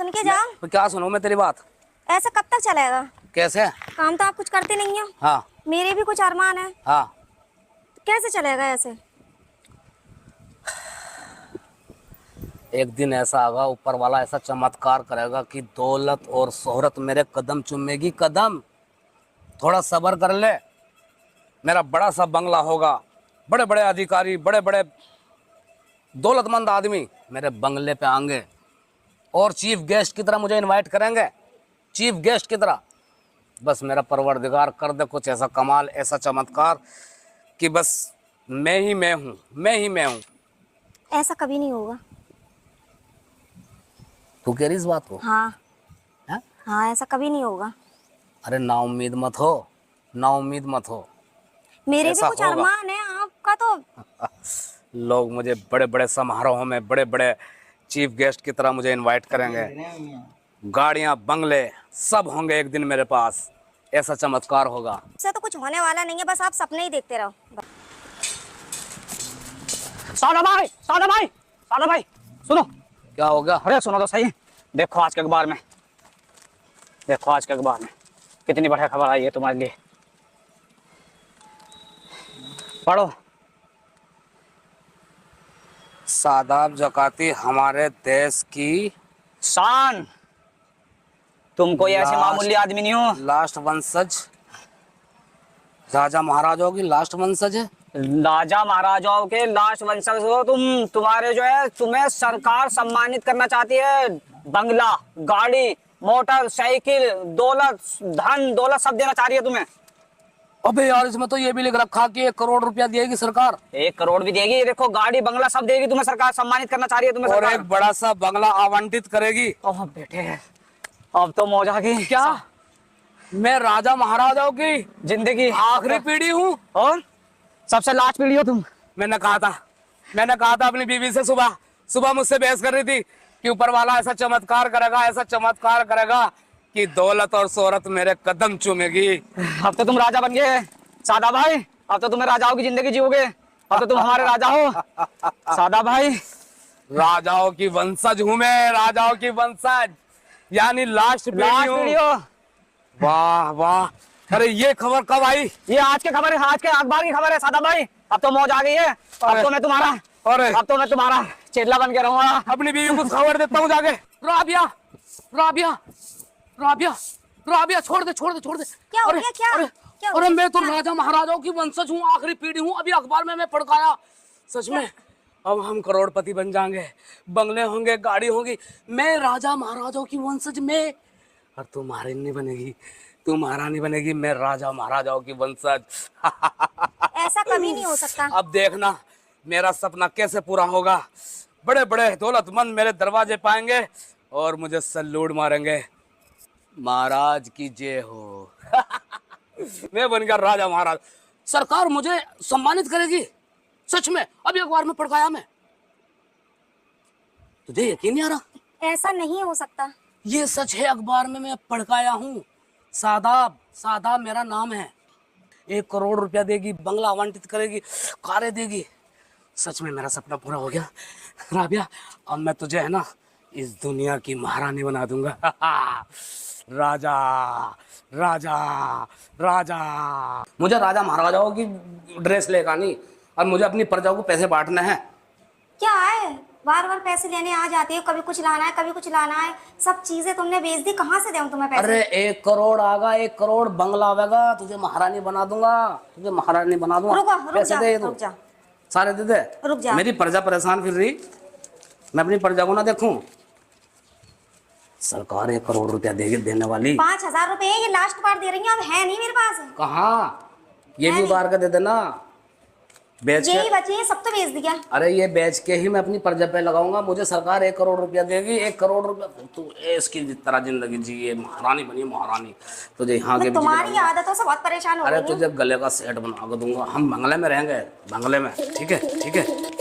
सुन के जाओ। तो क्या सुनूं मैं तेरी बात? ऐसा कब तक चलेगा? कैसे? काम तो आप कुछ करते नहीं हो। हाँ मेरे भी कुछ अरमान है। हाँ। तो कैसे चलेगा ऐसे? एक दिन ऐसा आएगा, ऊपर वाला ऐसा चमत्कार करेगा कि दौलत और शोहरत मेरे कदम चूमेगी, कदम। थोड़ा सब्र कर ले। मेरा बड़ा सा बंगला होगा, बड़े बड़े अधिकारी, बड़े बड़े दौलतमंद आदमी मेरे बंगले पे आएंगे और चीफ गेस्ट की तरह मुझे इनवाइट करेंगे, चीफ गेस्ट की तरह। बस मेरा परवरदिगार कर दे कुछ ऐसा कमाल, ऐसा चमत्कार कि बस मैं ही मैं हूँ, मैं ही मैं हूँ। ऐसा कभी नहीं होगा। तू कह रही इस बात को? हाँ है? हाँ, ऐसा कभी नहीं होगा। अरे ना उम्मीद मत हो, ना उम्मीद मत हो। मेरे भी ऐसा कुछ होगा। अरमान है, आपका तो। लोग मुझे बड़े बड़े समारोह में, बड़े बड़े चीफ गेस्ट की तरह मुझे इनवाइट करेंगे। गाड़ियां, बंगले सब होंगे एक दिन मेरे पास। ऐसा चमत्कार होगा। इससे तो कुछ होने वाला नहीं है, बस आप सपने ही देखते रहो। सादा भाई, सादा भाई, सादा भाई, सुनो। क्या हो गया? अरे सुनो तो सही। देखो आज के अखबार में, देखो आज के अखबार में कितनी बढ़िया खबर आई है तुम्हारे लिए। पढ़ो। सादाब ज़काती हमारे देश की शान। तुम कोई ऐसे लास्ट- मामूली आदमी नहीं हो। लास्ट वंशज, राजा महाराजाओं की लास्ट वंशज है। राजा महाराजाओं के लास्ट वंशज हो तुम। तुम्हारे जो है, तुम्हें सरकार सम्मानित करना चाहती है। बंगला, गाड़ी, मोटर साइकिल, दौलत, धन दौलत सब देना चाह रही है तुम्हें। अबे यार, इसमें तो ये भी लिख रखा कि 1 करोड़ रुपया देगी सरकार। 1 करोड़ भी देगी। देखो गाड़ी बंगला सब देगी तुम्हें सरकार, सम्मानित करना चाह रही है तुम्हें और सरकार। एक बड़ा सा बंगला आवंटित करेगी। ओह बेटे, अब तो मौज आ गई। क्या मैं राजा महाराजाओं की जिंदगी आखिरी पीढ़ी हूँ? और सबसे लास्ट पीढ़ी हो तुम। मैंने कहा था अपनी बीवी से, सुबह सुबह मुझसे बहस कर रही थी कि ऊपर वाला ऐसा चमत्कार करेगा, ऐसा चमत्कार करेगा कि दौलत और शोहरत मेरे कदम चूमेगी। अब तो तुम राजा बन गए सादा भाई। अब तो तुम्हें राजाओं की जिंदगी जियोगे। अब तो तुम हमारे राजा हो सादा भाई। राजाओं की वंशज हूँ मैं, राजाओं की वंशज, यानी लास्ट लास्ट पीढ़ी पीढ़ी हूँ। हो। वाह वाह। अरे ये खबर कब आई? ये आज के खबर है, आज के अखबार की खबर है सादा भाई। अब तो मौज आ गई है। अब तो मैं तुम्हारा, अरे अब तो मैं तुम्हारा चेला बन के रहूंगा। अपनी बीवी को खबर देता हूँ जाके। राबिया, राबिया, राबिया, राबिया, छोड़ दे, छोड़ दे, छोड़ दे। क्या हो अरे, गया? क्या? अरे, क्या हो अरे गया? मैं तो राजा महाराजाओं की वंशज हूँ, आखिरी पीढ़ी हूँ। अभी अखबार में मैं पढ़ के आया, सच में। अब हम करोड़पति बन जाएंगे, बंगले होंगे, गाड़ी होगी। मैं राजा महाराजाओं की वंशज में। और तू महारानी बनेगी, तू महारानी बनेगी, मैं राजा महाराजाओं की वंशज। ऐसा कभी नहीं हो सकता। अब देखना मेरा सपना कैसे पूरा होगा। बड़े बड़े दौलतमंद मेरे दरवाजे पाएंगे और मुझे सल्यूट मारेंगे। महाराज की जय हो। मैं बन गया राजा महाराज। सरकार मुझे सम्मानित करेगी, सच में। अभी अखबार में पढ़ के आया मैं। तुझे यकीन नहीं आ रहा? ऐसा नहीं हो सकता। ये सच है, अखबार में मैं पढ़ के आया हूँ। सादाब, सादाब मेरा नाम है। 1 करोड़ रुपया देगी, बंगला आवंटित करेगी, कारें देगी। सच में मेरा सपना पूरा हो गया। राबिया, अब मैं तुझे है ना इस दुनिया की महारानी बना दूंगा। राजा, राजा, राजा। मुझे राजा महाराजाओं की ड्रेस लेकर आनी और मुझे अपनी प्रजा को पैसे बांटने हैं। क्या है, बार बार पैसे लेने आ जाती हो? कभी कुछ लाना है, कभी कुछ लाना है। सब चीजें तुमने बेच दी, कहाँ से दूं तुम्हें पैसे? अरे 1 करोड़ आगा, 1 करोड़ बंगला आवेगा, तुझे महारानी बना दूंगा, तुझे महारानी बना दूंगा। रुक पैसे जा, दे रुक तू, जा। सारे दे दे। रुक जा। मेरी प्रजा परेशान फिर रही, मैं अपनी प्रजा को ना देखूं। सरकार 1 करोड़ रुपया देगी, देने वाली। 5000 रुपए ये लास्ट बार दे रही हूँ, अब है नहीं मेरे पास। कहाँ? ये भी नहीं। उतार के दे देना, बेच यही के। बची है, सब तो बेच दिया। अरे ये बेच के ही मैं अपनी प्रजा पे लगाऊंगा। मुझे सरकार 1 करोड़ रुपया देगी, 1 करोड़ रुपया। तू इसकी तरह जिंदगी जिए, महारानी बनी, महारानी। तुझे यहाँ के मैं तुम्हारी आदतों से बहुत परेशान हो अरे गई हूँ। तुझे गले का सेट बना के दूंगा। हम बंगले में रहेंगे, बंगले में। ठीक है, ठीक है।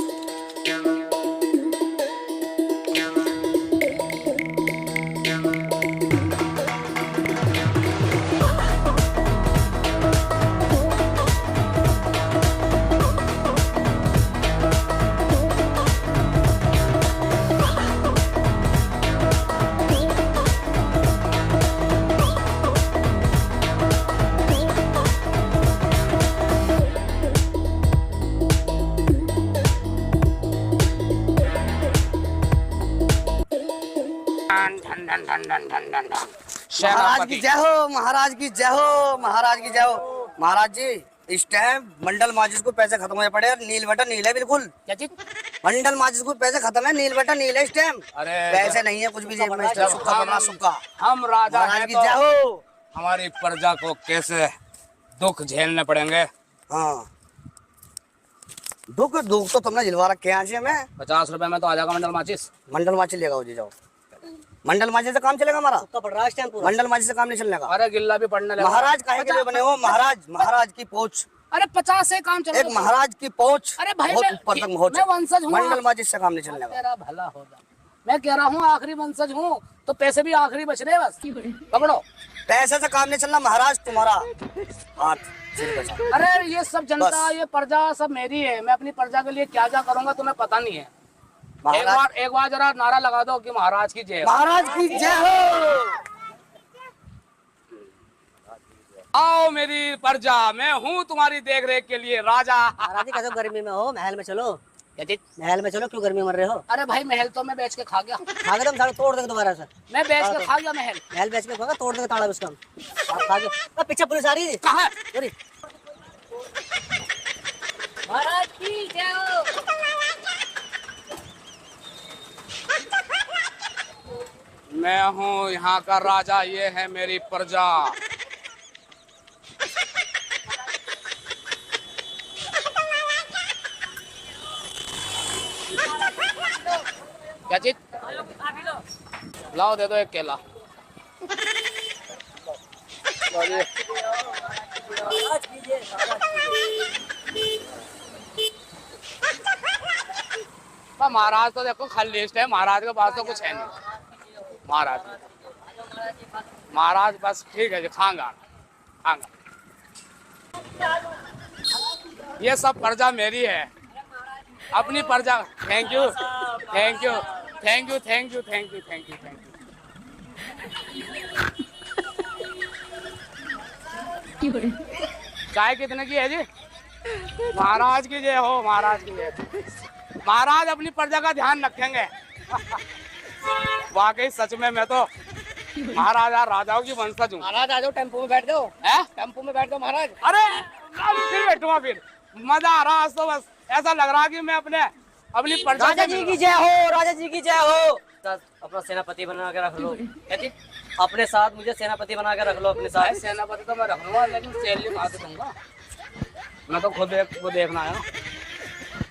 महाराज की जय हो, महाराज की जय हो, महाराज की जय हो। महाराज जी इस टाइम मंडल माजिद को पैसे खत्म हो पड़े और नील बटन नील है बिल्कुल। क्या चीज? मंडल माजिद को पैसे खत्म है, नील बटन नील है इस टाइम। अरे पैसे नहीं है कुछ भी जेब में इस टाइम, सुक्का बना सुक्का। हम राजा महाराज हैं की तो जय हो। हमारी प्रजा को कैसे दुख झेलने पड़ेंगे। हाँ दुख दुख तो तुमने झिलवा रखे हैं आज हमें। 50 रुपए में तो आ जाएगा मंडल माचिस। मंडल माचिस लेगा जी, जाओ। मंडल माचिस से काम चलेगा हमारा, पड़ रहा है इस टाइम पूरा। मंडल माचिस से काम नहीं चलने का। अरे गिल्ला भी पड़ने लगा। महाराज काहे के लिए बने हो? महाराज, महाराज की पहुंच, अरे 50 से काम चलेगा। एक महाराज की पहुंच अरे भाई बहुत मैं- ऊपर तक पहुंच। मैं वंशज हूँ। मंडल माचिस से काम नहीं चलने का। तेरा भला होगा। मैं कह रहा हूँ आखिरी वंशज हूँ तो पैसे भी आखिरी बच रहे हैं बस। पकड़ो। पैसे से काम नहीं चलना महाराज, तुम्हारा हाथ सिर पे साथ। अरे ये सब जनता, बस। ये प्रजा सब मेरी है। मैं अपनी प्रजा के लिए क्या क्या करूंगा तुम्हें पता नहीं है। महाराज, एक बार जरा नारा लगा दो कि महाराज की जय हो। महाराज की जय हो। आओ मेरी प्रजा, मैं हूँ तुम्हारी देख रेख के लिए राजा। महाराज जी कैसे गर्मी में हो, महल में चलो। क्या चीज? महल में चलो, क्यों गर्मी में मर रहे हो? अरे भाई महल तो मैं बेच के खा गया। खा तुम सारे तोड़ देंगे दोबारा से। मैं बेच के खा गया महल। महल बेच के खाओगे, तोड़ देंगे ताला उसका। आप खा गए। पीछे पुलिस आ रही थी। कहाँ है? अरे महाराज की जय हो। मैं हूँ यहाँ का राजा, ये है मेरी प्रजा। क्या चीज? लाओ दे दो एक केला। महाराज तो देखो खाली लिस्ट है, महाराज के पास तो कुछ है नहीं। महाराज बस ठीक है जी, खांगा। ये सब प्रजा मेरी है, अपनी प्रजा। Thank you thank you thank you thank you thank you thank you thank you. चाय कितने की है जी? महाराज की जय हो, महाराज की जय। महाराज अपनी प्रजा का ध्यान रखेंगे। वाकई सच में मैं तो महाराजा राजाओं की वंशज हूँ। महाराज आ जाओ, टेम्पो में बैठ जाओ। है? टेम्पो में बैठ जाओ महाराज। अरे फिर बैठूंगा, फिर मजा आ रहा। आज तो बस ऐसा लग रहा कि मैं अपनी प्रजा राजा से जी मिल की जय हो, राजा जी की जय हो। अपना सेनापति बना के रख लो। अपने साथ मुझे सेनापति बना के रख लो अपने रहा है। साथ। सेनापति तो मैं रखूंगा, लेकिन सैलरी कहाँ से दूंगा? मैं तो खुद वो देखना है।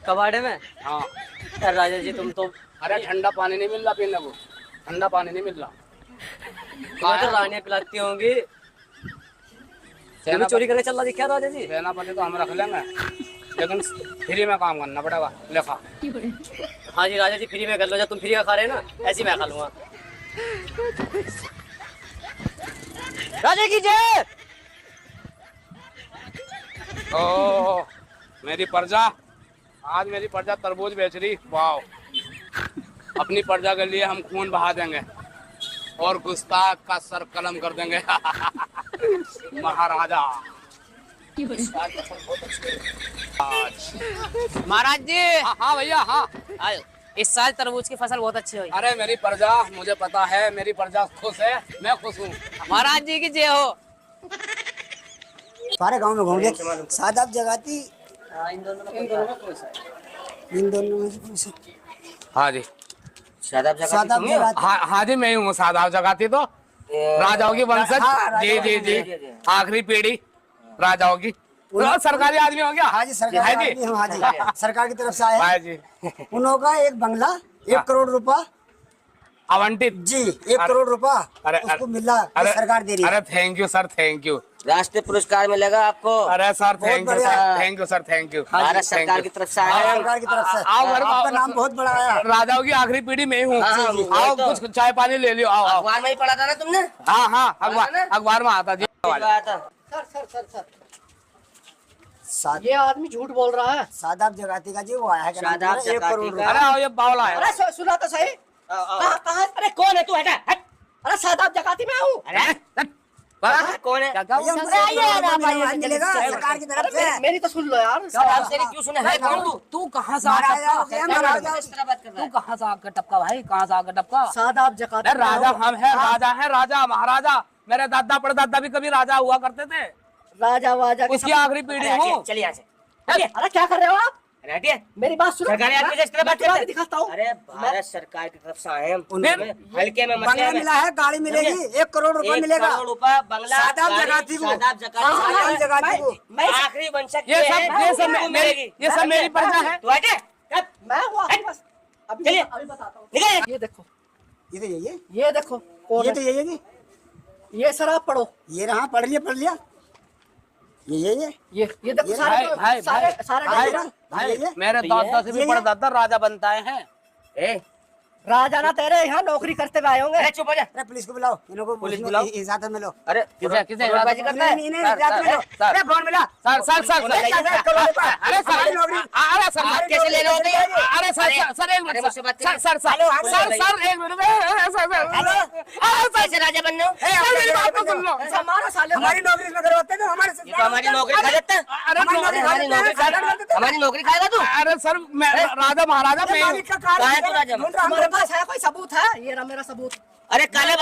कबाड़े में। हाँ। यार राजा जी तुम तो, अरे ठंडा पानी नहीं मिल रहा पीने को, ठंडा पानी नहीं मिल रहा। तुम्हें तो रानियां पिलाती होंगी। तुम्हें चोरी करके चल रहा दिखा राजा जी। सेनापति तो हम रख लेंगे, लेकिन फ्री में काम करना पड़ेगा। लेखा। हाँ जी राजा जी, फ्री में कर लो। जब तुम फ्री का खा रहे हैं ना, ऐसी मैं खा लूंगा। राजा की जय। ओ मेरी प्रजा, आज मेरी प्रजा तरबूज बेच रही। वाह, अपनी प्रजा के लिए हम खून बहा देंगे और गुस्ताख का सर कलम कर देंगे। महाराजा। महाराज जी। हाँ भैया, हाँ। इस साल तरबूज की फसल बहुत अच्छी हुई। अरे मेरी प्रजा, मुझे पता है मेरी प्रजा खुश है, मैं खुश हूँ। महाराज जी की जय हो। सारे गांव में घूम गए, सादाब जगाती इन दोनों में इन दोनों में से कोई सा? हाँ जी, सादाब जगाती हाँ जी, मैं ही हूँ सादाब जगाती तो राजाओं की वंशज। हाँ, जी जी जी, आखिरी पीढ़ी राजाओं की। सरकारी आदमी हो गया। हाँ जी, सरकार हाँ जी, आदमी हम, हाँ जी सरकार की तरफ से आया हाँ है। जी। उनका एक बंगला 1 करोड़ रुपया आवंटित जी, 1 करोड़ रुपया अरे उसको मिला, अरे सरकार दे रही है। अरे thank you sir, thank you. राष्ट्रीय पुरस्कार मिलेगा आपको। अरे सर थैंक यू बढ़िया। Sir, thank you sir, thank you. Bharat सरकार की तरफ से आया है। सरकार की तरफ से आओ घर में, आपका नाम बहुत बड़ा आया। राजाओं की आखिरी पीढ़ी में ही हूँ। हाँ, आओ तो। कुछ चाय पानी ले लियो। आओ आओ। अखबार में ही पढ़ा था ना तुमने? हाँ हाँ, अखबार में आता जी। आया था। ये आदमी झूठ बोल रहा है। सादाब जगाती का जी वो आया है, क्या नाम शादाब है? 1 करोड़ जगाती रुपया। अरे आओ, ये बावला है। अरे सुना तो सही। कहाँ? अरे कौन है तू? हटा हट। अरे सादाब जगाती में हूँ। अरे कौन है? क्या क्या भैया, क्या- मुझे आइए, एक करोड़ आप रुपया आइए, मिलेगा जल्दी से। सरकार की तरफ से। मेरी तो सुन लो यार। क्या- तेरी क्यों सुने? है कौन तू? तू कहाँ से महाराजा आकर हो गया, महाराजा। इस तरह बात कर रहा तू है? कहाँ से आकर टपका भाई, कहाँ से आकर टपका? सादाब जकात अरे राजा हम हैं, राजा है, राजा महाराजा। मेरे दादा परदादा भी कभी राजा हुआ करते थे, राजा वाजा के उसकी सब- आखिरी पीढ़ी हूँ। चलिए यहाँ से। अरे क्या कर रहे हो आप? हटिए, मेरी बात सुनो। सरकारी आदमी से इस तरह बात करते हैं। दिखाता हूँ। अरे भारत सरकार की तरफ से आए हम। फिर? हल्के में मत बंगला ले। मिला है, गाड़ी मिलेगी, 1 करोड़ रुपया 1 मिलेगा। करोड़ रुपया बंगला, सादाब गाड़ी, जगाती को। सादाब जगाती को। सादाब जगाती को। मैं आखिरी वंशज ये के सब हैं, ये सब तुमको मेरी मिलेगी। ये सब मेरी प्रजा है। तू हटे। मैं हुआ बस। चलिए अभी बताता हूँ। निकल। ये देखो, ये तो यही है, ये देखो कौन ये है? तो यही है जी। ये सर आप पढ़ो। ये रहा, पढ़ लिया। ये यही है। ये देखो ये सारे भाई, भाई, सारे भाई, सारे भाई, डॉक्टर- भाई ये- मेरे ये- दादा से भी ये- परदादा राजा बनता है। ए राजा ना तेरे यहाँ नौकरी करते हुए आए होंगे। अरे चुप हो जा। अरे पुलिस को बुलाओ, इनको पुलिस बुलाओ। इजाजत मिलो। अरे किसे रोडबाजी करता है? नहीं, सर, इजाजत मिलो। सर, अरे फोन मिला। सर सर सर बोला जाइए। अरे सर हमारी नौकरी। अरे सर आप कैसे ले रहे होते हैं? अरे सर सर एक अरे मिनट मुझसे बात sir sir sir hello, sir hello, sir एक मिनट सर कैसे राजा बनने हो? मेरी बात तो सुन लो। हमारा साले हमारी नौकरी इसमें करवाते थे, हमारे ये तो हमारी नौकरी खा जाता है। अरे हमारी नौकरी खा हमारी लेते हैं, नौकरी खा साधारण करते थे। हमारी नौकरी खाएगा तू? अरे सर मैं राजा महाराजा मैं हूँ। मालिक का कार्ड कहाँ है तू राजा? ढूंढ रहा हूँ। तुम्हारे पास है कोई सबूत है? ये रहा मेरा सबूत। अरे काले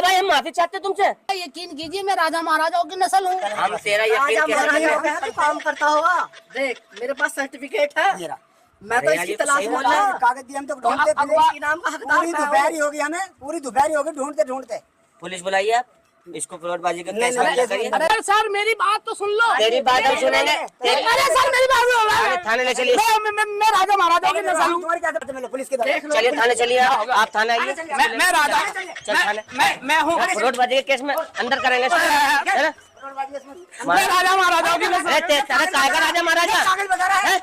भाई, हम माफी चाहते हैं तुमसे। यकीन कीजिए मैं राजा महाराजाओं की नस्ल हूँ। हम तेरा यकीन कैसे करें? तो काम करता होगा। देख मेरे पास सर्टिफिकेट है। ये रहा। मैं तो अरे यार, इसकी ये तो तलाश सही में बोल रहा है। था। कागज दिए हम तो ढूंढते थे। इसकी नाम का हकदार पूरी मैं हूँ। दोपहरी होगी हमें, पूरी दोपहरी होगी ढूंढते। पुलिस बुलाइए आप। इसको फ्रॉडबाजी का केस नहीं, वाला नहीं, करिए। अरे सर मेरी बात तो सुन लो। तेरी बात हम सुनेंगे। अरे सर मेरी बात सुन लो। अरे थाने ले चलिए। मैं राजा महाराजा की नस्ल हूँ। तुम्हारी क्या करते मिलो पुलिस के देख लो। चलिए थाने चलिए आप थाने आइए। मैं राजा चल थाने। मैं हूँ फ्रॉडबाजी के केस में अंदर करेंगे इसको। है ना? मैं राजा महाराजाओं की नस्ल अरे तेरा काय का राजा महाराजा? कागज बता रहा है।